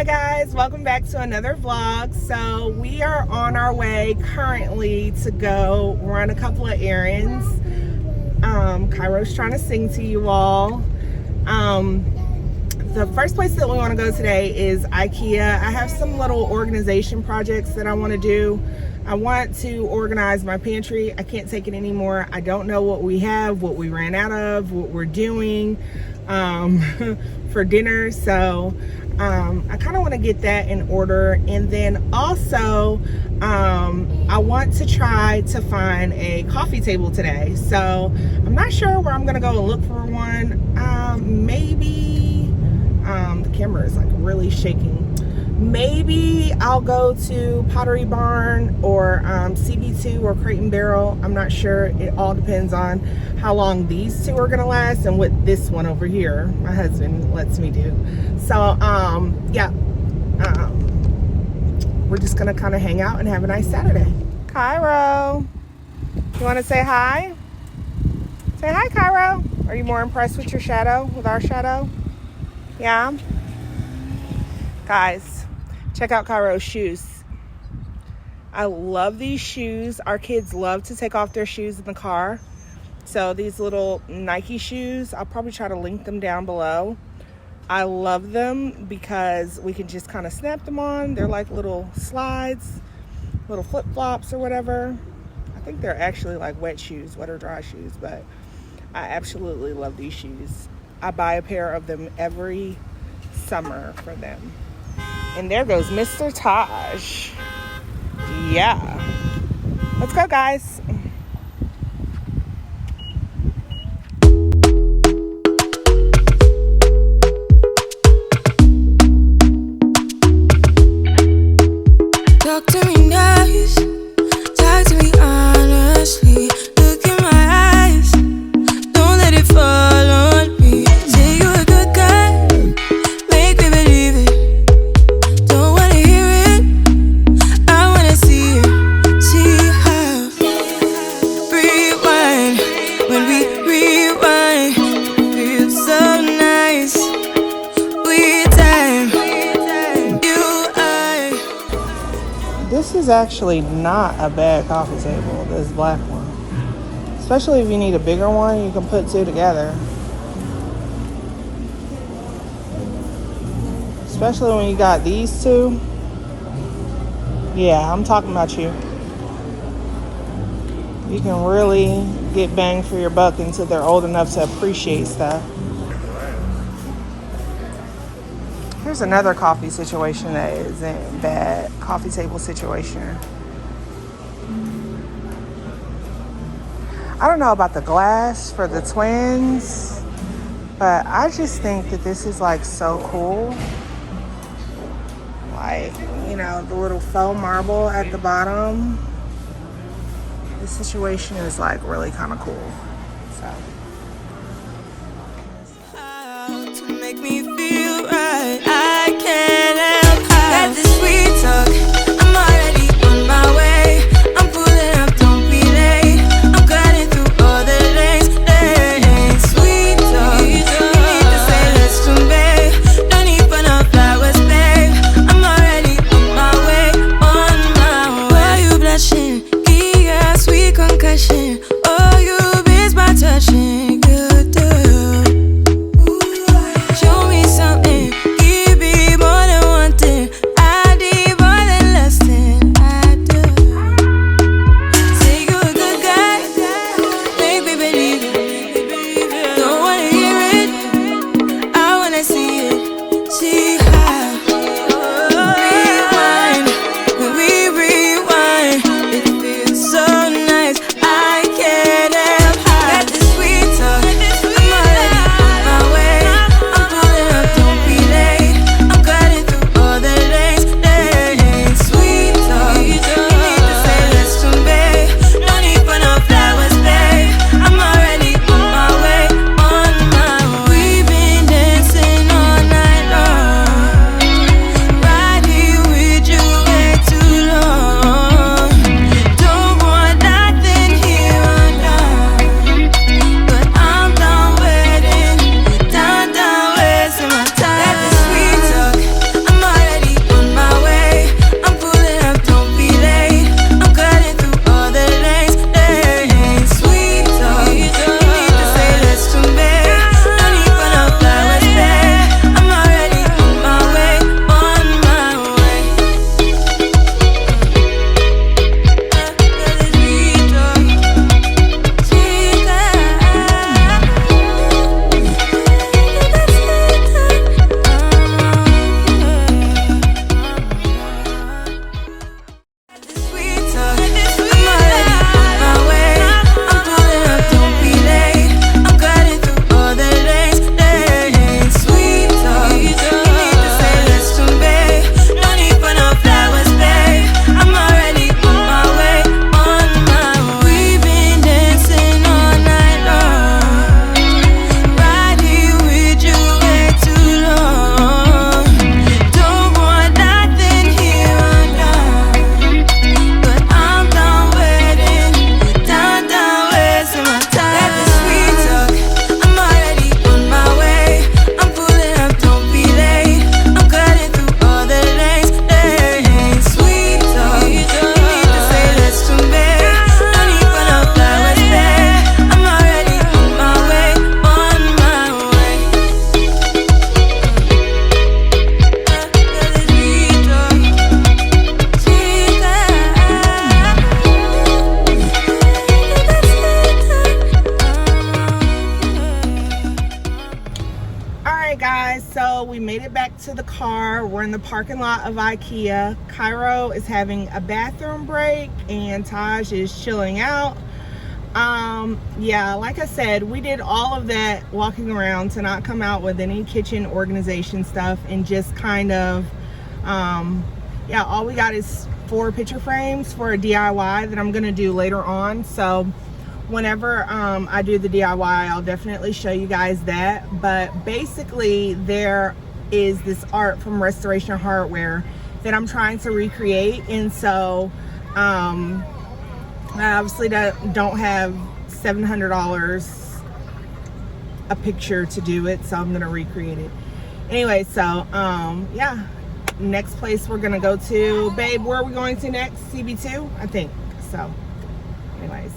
guys, welcome back to another vlog. So we are on our way currently to go run a couple of errands. Cairo's trying to sing to you all. The first place that we want to go today is Ikea. I have some little organization projects that I want to do. I want to organize my pantry. I can't take it anymore. I don't know what we have, what we ran out of, what we're doing for dinner. So I kind of want to get that in order. And then also I want to try to find a coffee table today. So I'm not sure where I'm gonna go and look for one. Maybe the camera is like really shaking. Maybe I'll go to Pottery Barn or CB2 or Crate and Barrel. I'm not sure. It all depends on how long these two are gonna last and what this one over here my husband lets me do. So yeah, we're just gonna kind of hang out and have a nice Saturday. Cairo, you want to say hi? Say hi, Cairo. Are you more impressed with your shadow, with our shadow? Yeah. Guys, check out Cairo's shoes. I love these shoes. Our kids love to take off their shoes in the car. So these little Nike shoes, I'll probably try to link them down below. I love them because we can just kind of snap them on. They're like little slides, little flip-flops or whatever. I think they're actually like wet shoes, wet or dry shoes, but I absolutely love these shoes. I buy a pair of them every summer for them. And there goes Mr. Taj. Yeah. Let's go, guys. Talk to me nice, talk to me honestly. Look in my eyes, don't let it fall on me. Say you're a good guy, make me believe it. Don't wanna hear it, I wanna see it. See how rewind, when we rewind, feels so nice. We time, you, I. This is actually not a bad coffee table, this black one. Especially if you need a bigger one, you can put two together. Especially when you got these two. Yeah, I'm talking about you. You can really get bang for your buck until they're old enough to appreciate stuff. Here's another coffee situation that isn't bad. Coffee table situation. I don't know about the glass for the twins, but I just think that this is like so cool. Like, you know, the little faux marble at the bottom. This situation is like really kind of cool. So. To make me feel right, I can't help how this sweet talk. I'm already on my way. I'm pulling up, don't be late. I'm cutting through all the lanes. Sweet talk, you need to say let's turn, babe. Don't need for no flowers, babe. I'm already on my way, on my way. Why you blushing? Yeah, sweet concussion. Oh, you miss my touching. Good, do. Show me something, give so we made it back to the car. We're in the parking lot of Ikea. Cairo is having a bathroom break and Taj is chilling out. Yeah, like I said, we did all of that walking around to not come out with any kitchen organization stuff, and just kind of, yeah, all we got is 4 picture frames for a DIY that I'm gonna do later on. So whenever I do the DIY, I'll definitely show you guys that. But basically, there is this art from Restoration Hardware that I'm trying to recreate, and so I obviously don't have $700 a picture to do it, so I'm gonna recreate it anyway. So yeah, next place we're gonna go to, babe, where are we going to next? CB2, I think. So anyways.